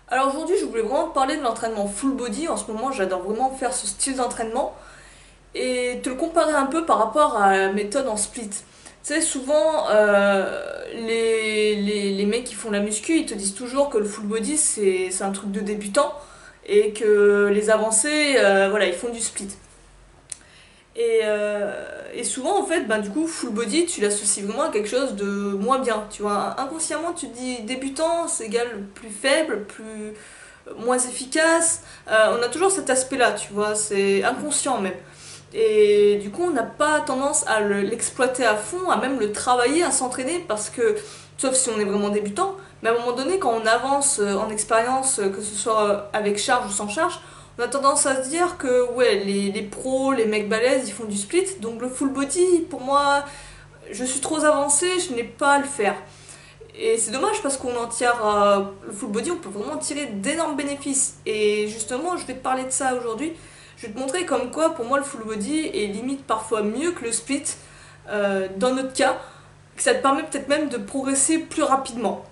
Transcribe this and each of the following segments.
Alors aujourd'hui, je voulais vraiment te parler de l'entraînement full body. En ce moment, j'adore vraiment faire ce style d'entraînement et te le comparer un peu par rapport à la méthode en split. Tu sais, souvent, les mecs qui font la muscu, ils te disent toujours que le full body, c'est un truc de débutant et que les avancés, voilà, ils font du split. Et souvent, en fait, ben, du coup, full body, tu l'associes vraiment à quelque chose de moins bien. Tu vois, inconsciemment, tu te dis débutant, c'est égal plus faible, plus moins efficace. On a toujours cet aspect-là, tu vois, c'est inconscient même. Et du coup, on n'a pas tendance à l'exploiter à fond, à même le travailler, à s'entraîner, parce que, sauf si on est vraiment débutant, mais à un moment donné, quand on avance en expérience, que ce soit avec charge ou sans charge, on a tendance à se dire que ouais, les pros, les mecs balèzes, ils font du split, donc le full body, pour moi, je suis trop avancée, je n'ai pas à le faire. Et c'est dommage parce qu'on en tire, le full body, on peut vraiment tirer d'énormes bénéfices. Et justement, je vais te parler de ça aujourd'hui. Je vais te montrer comme quoi, pour moi, le full body est limite parfois mieux que le split, dans notre cas, que ça te permet peut-être même de progresser plus rapidement.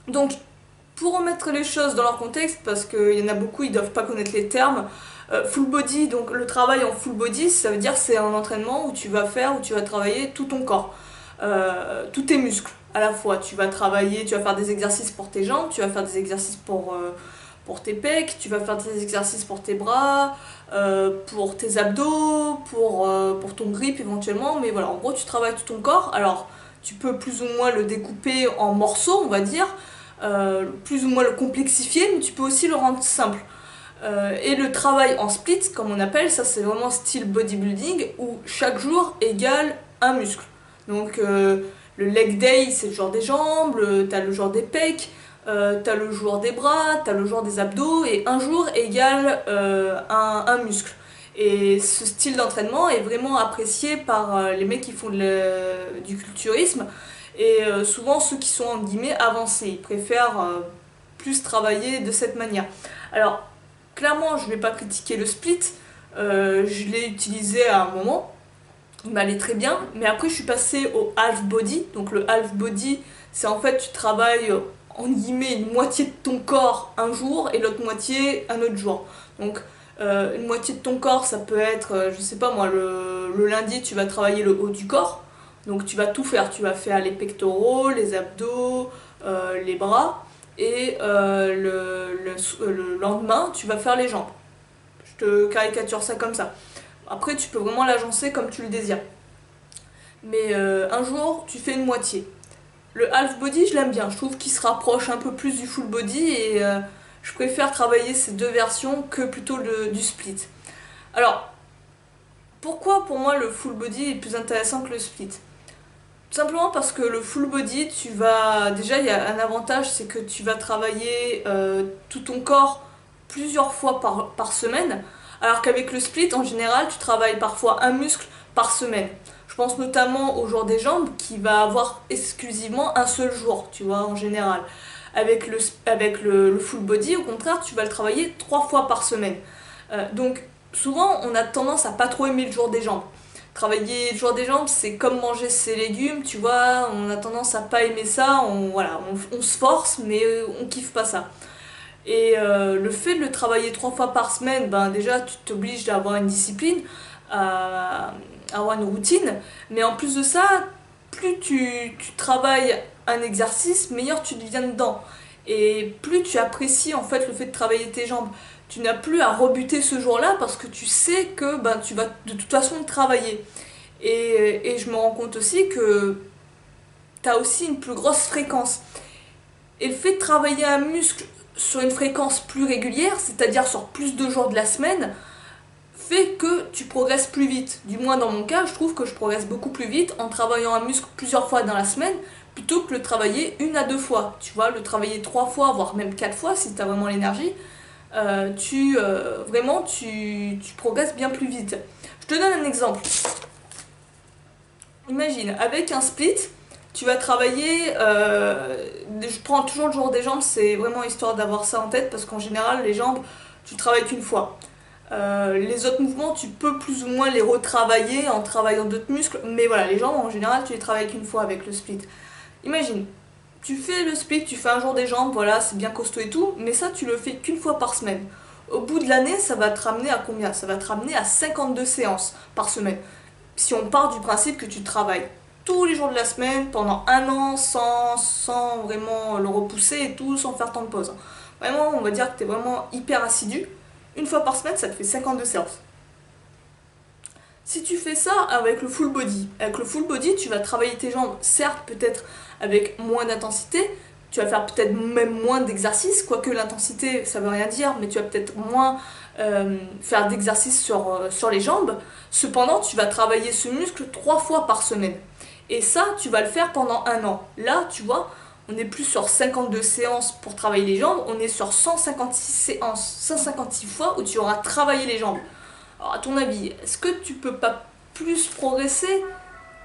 Donc, pour remettre les choses dans leur contexte, parce qu'il y en a beaucoup, ils doivent pas connaître les termes, full body, donc le travail en full body, ça veut dire c'est un entraînement où tu vas faire, où tu vas travailler tout ton corps, tous tes muscles à la fois. Tu vas travailler, tu vas faire des exercices pour tes jambes, tu vas faire des exercices pour tes pecs, tu vas faire des exercices pour tes bras, pour tes abdos, pour ton grip éventuellement, mais voilà, en gros tu travailles tout ton corps. Alors tu peux plus ou moins le découper en morceaux, on va dire, plus ou moins le complexifier, mais tu peux aussi le rendre simple. Et le travail en split, comme on appelle, ça c'est vraiment style bodybuilding, où chaque jour égale un muscle. Donc le leg day c'est le jour des jambes, t'as le jour des pecs, t'as le jour des bras, t'as le jour des abdos, et un jour égale un muscle. Et ce style d'entraînement est vraiment apprécié par les mecs qui font du culturisme, et souvent ceux qui sont en guillemets avancés, ils préfèrent plus travailler de cette manière. Alors clairement je ne vais pas critiquer le split, je l'ai utilisé à un moment, il m'allait très bien, mais après je suis passée au half body. Donc le half body, c'est en fait tu travailles en guillemets une moitié de ton corps un jour et l'autre moitié un autre jour. Donc une moitié de ton corps, ça peut être, je sais pas moi, le lundi tu vas travailler le haut du corps, donc tu vas tout faire, tu vas faire les pectoraux, les abdos, les bras, et le lendemain tu vas faire les jambes. Je te caricature ça comme ça. Après, tu peux vraiment l'agencer comme tu le désires. Mais un jour, tu fais une moitié. Le half body, je l'aime bien. Je trouve qu'il se rapproche un peu plus du full body, et je préfère travailler ces deux versions que plutôt du split. Alors, pourquoi pour moi le full body est plus intéressant que le split? Tout simplement parce que le full body, tu vas. Déjà, il y a un avantage, c'est que tu vas travailler tout ton corps plusieurs fois par semaine, alors qu'avec le split, en général, tu travailles parfois un muscle par semaine. Je pense notamment au jour des jambes qui va avoir exclusivement un seul jour, tu vois, en général. Avec le full body, au contraire, tu vas le travailler 3 fois par semaine. Donc, souvent, on a tendance à pas trop aimer le jour des jambes. Travailler le jour des jambes, c'est comme manger ses légumes, tu vois, on a tendance à pas aimer ça, voilà, on se force, mais on kiffe pas ça. Et le fait de le travailler 3 fois par semaine, ben déjà tu t'obliges d'avoir une discipline, à avoir une routine, mais en plus de ça, plus tu travailles un exercice, meilleur tu deviens dedans. Et plus tu apprécies en fait le fait de travailler tes jambes. Tu n'as plus à rebuter ce jour-là parce que tu sais que ben, tu vas de toute façon travailler. Et je me rends compte aussi que tu as aussi une plus grosse fréquence. Et le fait de travailler un muscle sur une fréquence plus régulière, c'est-à-dire sur plus de jours de la semaine, fait que tu progresses plus vite. Du moins dans mon cas, je trouve que je progresse beaucoup plus vite en travaillant un muscle plusieurs fois dans la semaine plutôt que le travailler 1 à 2 fois. Tu vois, le travailler 3 fois, voire même 4 fois si tu as vraiment l'énergie, vraiment tu progresses bien plus vite. Je te donne un exemple. Imagine, avec un split, tu vas travailler, je prends toujours le jour des jambes, c'est vraiment histoire d'avoir ça en tête parce qu'en général les jambes, tu travailles qu'une fois. Les autres mouvements, tu peux plus ou moins les retravailler en travaillant d'autres muscles, mais voilà, les jambes en général, tu les travailles qu'une fois avec le split. Imagine, tu fais le split, tu fais un jour des jambes, voilà, c'est bien costaud et tout, mais ça, tu le fais qu'une fois par semaine. Au bout de l'année, ça va te ramener à combien? Ça va te ramener à 52 séances par semaine. Si on part du principe que tu travailles tous les jours de la semaine pendant un an sans vraiment le repousser et tout, sans faire tant de pause. Vraiment, on va dire que tu es vraiment hyper assidu. Une fois par semaine, ça te fait 52 séances. Si tu fais ça avec le full body, tu vas travailler tes jambes, certes peut-être avec moins d'intensité, tu vas faire peut-être même moins d'exercices, quoique l'intensité ça veut rien dire, mais tu vas peut-être moins faire d'exercices sur les jambes. Cependant, tu vas travailler ce muscle 3 fois par semaine. Et ça, tu vas le faire pendant un an. Là, tu vois, on n'est plus sur 52 séances pour travailler les jambes, on est sur 156 séances, 156 fois où tu auras travaillé les jambes. Alors, à ton avis, est-ce que tu peux pas plus progresser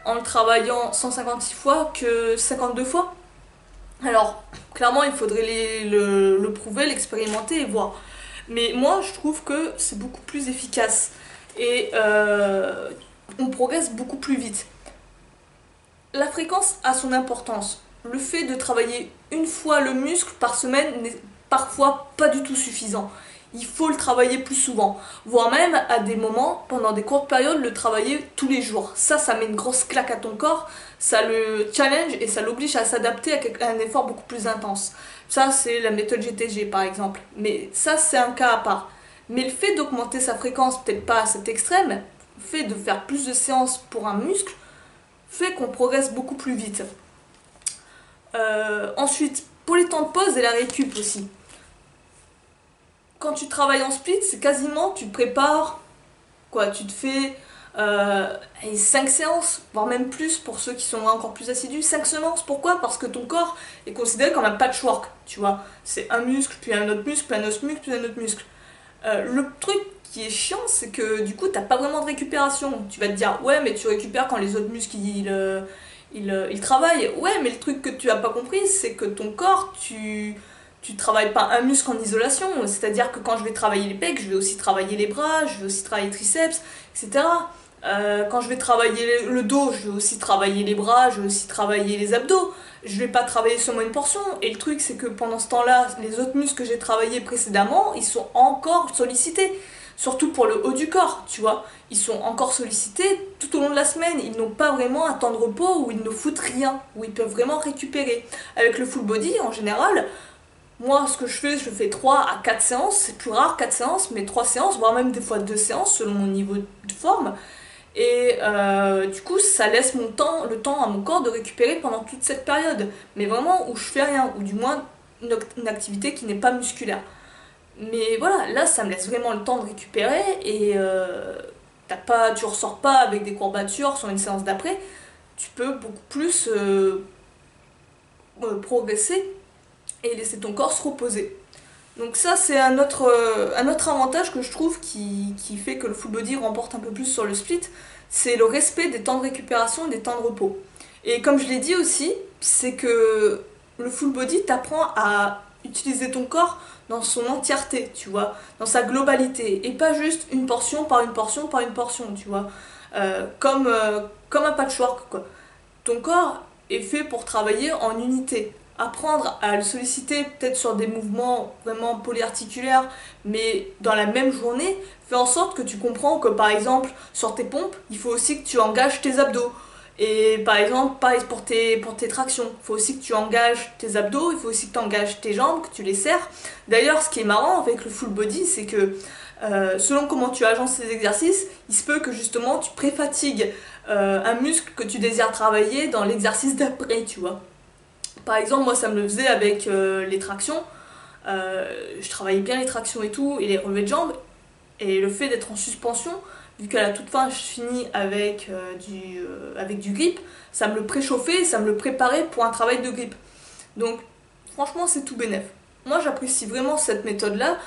en le travaillant 156 fois que 52 fois? Alors, clairement, il faudrait le prouver, l'expérimenter et voir. Mais moi, je trouve que c'est beaucoup plus efficace et on progresse beaucoup plus vite. La fréquence a son importance. Le fait de travailler une fois le muscle par semaine n'est parfois pas du tout suffisant. Il faut le travailler plus souvent, voire même à des moments, pendant des courtes périodes, le travailler tous les jours. Ça met une grosse claque à ton corps, ça le challenge et ça l'oblige à s'adapter à un effort beaucoup plus intense. Ça, c'est la méthode GTG par exemple. Mais ça, c'est un cas à part. Mais le fait d'augmenter sa fréquence, peut-être pas à cet extrême, le fait de faire plus de séances pour un muscle, fait qu'on progresse beaucoup plus vite. Ensuite, pour les temps de pause et la récup aussi. Quand tu travailles en split, c'est quasiment, tu te prépares, quoi, tu te fais 5 séances, voire même plus pour ceux qui sont encore plus assidus, 5 séances. Pourquoi? Parce que ton corps est considéré comme un patchwork, tu vois. C'est un muscle, puis un autre muscle, puis un autre muscle, puis un autre muscle. Le truc qui est chiant, c'est que du coup, t'as pas vraiment de récupération. Tu vas te dire, ouais, mais tu récupères quand les autres muscles, ils travaillent. Ouais, mais le truc que tu as pas compris, c'est que ton corps, tu travailles pas un muscle en isolation. C'est-à-dire que quand je vais travailler les pecs, je vais aussi travailler les bras, je vais aussi travailler les triceps, etc. Quand je vais travailler le dos, je vais aussi travailler les bras, je vais aussi travailler les abdos. Je vais pas travailler seulement une portion. Et le truc, c'est que pendant ce temps-là, les autres muscles que j'ai travaillés précédemment, ils sont encore sollicités. Surtout pour le haut du corps, tu vois. Ils sont encore sollicités tout au long de la semaine. Ils n'ont pas vraiment un temps de repos où ils ne foutent rien, où ils peuvent vraiment récupérer. Avec le full body, en général, moi, ce que je fais 3 à 4 séances. C'est plus rare 4 séances, mais 3 séances, voire même des fois 2 séances selon mon niveau de forme. Et du coup, ça laisse le temps à mon corps de récupérer pendant toute cette période. Mais vraiment où je fais rien, ou du moins une activité qui n'est pas musculaire. Mais voilà, là, ça me laisse vraiment le temps de récupérer et tu ressors pas avec des courbatures sur une séance d'après. Tu peux beaucoup plus progresser et laisser ton corps se reposer. Donc ça, c'est un autre avantage que je trouve qui fait que le full body remporte un peu plus sur le split, c'est le respect des temps de récupération et des temps de repos. Et comme je l'ai dit aussi, c'est que le full body t'apprend à utiliser ton corps dans son entièreté, tu vois, dans sa globalité, et pas juste une portion par une portion par une portion, tu vois, comme un patchwork, quoi. Ton corps est fait pour travailler en unité. Apprendre à le solliciter peut-être sur des mouvements vraiment polyarticulaires, mais dans la même journée, fait en sorte que tu comprends que par exemple, sur tes pompes, il faut aussi que tu engages tes abdos. Et par exemple, pareil pour tes tractions, il faut aussi que tu engages tes abdos, il faut aussi que tu engages tes jambes, que tu les serres. D'ailleurs, ce qui est marrant avec le full body, c'est que selon comment tu agences ces exercices, il se peut que justement tu préfatigues un muscle que tu désires travailler dans l'exercice d'après, tu vois. Par exemple, moi ça me le faisait avec les tractions. Je travaillais bien les tractions et tout, et les relevés de jambes. Et le fait d'être en suspension, vu qu'à la toute fin je finis avec du grip, ça me le préchauffait, ça me le préparait pour un travail de grip. Donc franchement c'est tout bénef. Moi j'apprécie vraiment cette méthode-là.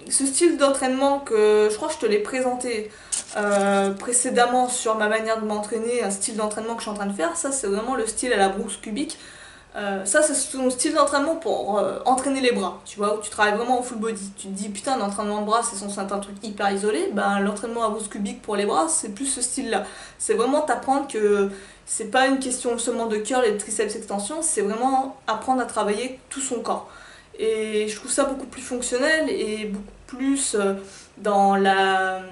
Ce style d'entraînement que je crois que je te l'ai présenté précédemment sur ma manière de m'entraîner, un style d'entraînement que je suis en train de faire, ça c'est vraiment le style à la brousse cubique. Ça c'est ton style d'entraînement pour entraîner les bras, tu vois, où tu travailles vraiment en full body. Tu te dis putain, l'entraînement de bras c'est censé être un truc hyper isolé, ben l'entraînement à brousse cubique pour les bras c'est plus ce style là. C'est vraiment t'apprendre que C'est pas une question seulement de curl et de triceps extension, c'est vraiment apprendre à travailler tout son corps. Et je trouve ça beaucoup plus fonctionnel et dans la,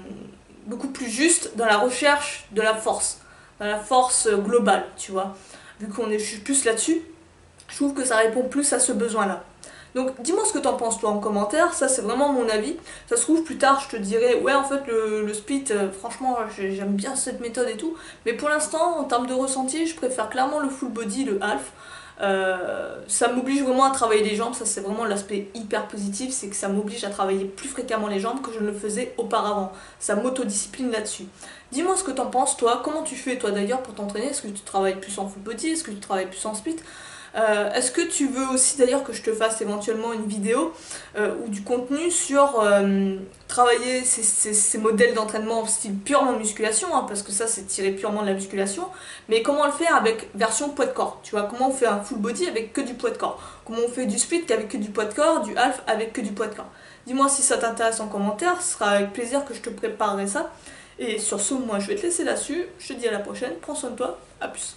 beaucoup plus juste dans la recherche de la force, dans la force globale, tu vois. Vu qu'on est plus là-dessus, je trouve que ça répond plus à ce besoin-là. Donc dis-moi ce que t'en penses toi en commentaire, ça c'est vraiment mon avis. Ça se trouve plus tard je te dirai ouais en fait le split, franchement j'aime bien cette méthode et tout. Mais pour l'instant en termes de ressenti je préfère clairement le full body, le half. Ça m'oblige vraiment à travailler les jambes, ça c'est vraiment l'aspect hyper positif, c'est que ça m'oblige à travailler plus fréquemment les jambes que je ne le faisais auparavant. Ça m'autodiscipline là-dessus. Dis-moi ce que t'en penses toi, comment tu fais toi d'ailleurs pour t'entraîner, est-ce que tu travailles plus en full body, est-ce que tu travailles plus en split? Est-ce que tu veux aussi d'ailleurs que je te fasse éventuellement une vidéo ou du contenu sur travailler ces modèles d'entraînement en style purement musculation, hein, parce que ça c'est tiré purement de la musculation, mais comment le faire avec version poids de corps, tu vois, comment on fait un full body avec que du poids de corps, comment on fait du split avec que du poids de corps, du half avec que du poids de corps. Dis-moi si ça t'intéresse en commentaire, ce sera avec plaisir que je te préparerai ça. Et sur ce, moi je vais te laisser là-dessus, je te dis à la prochaine, prends soin de toi, à plus.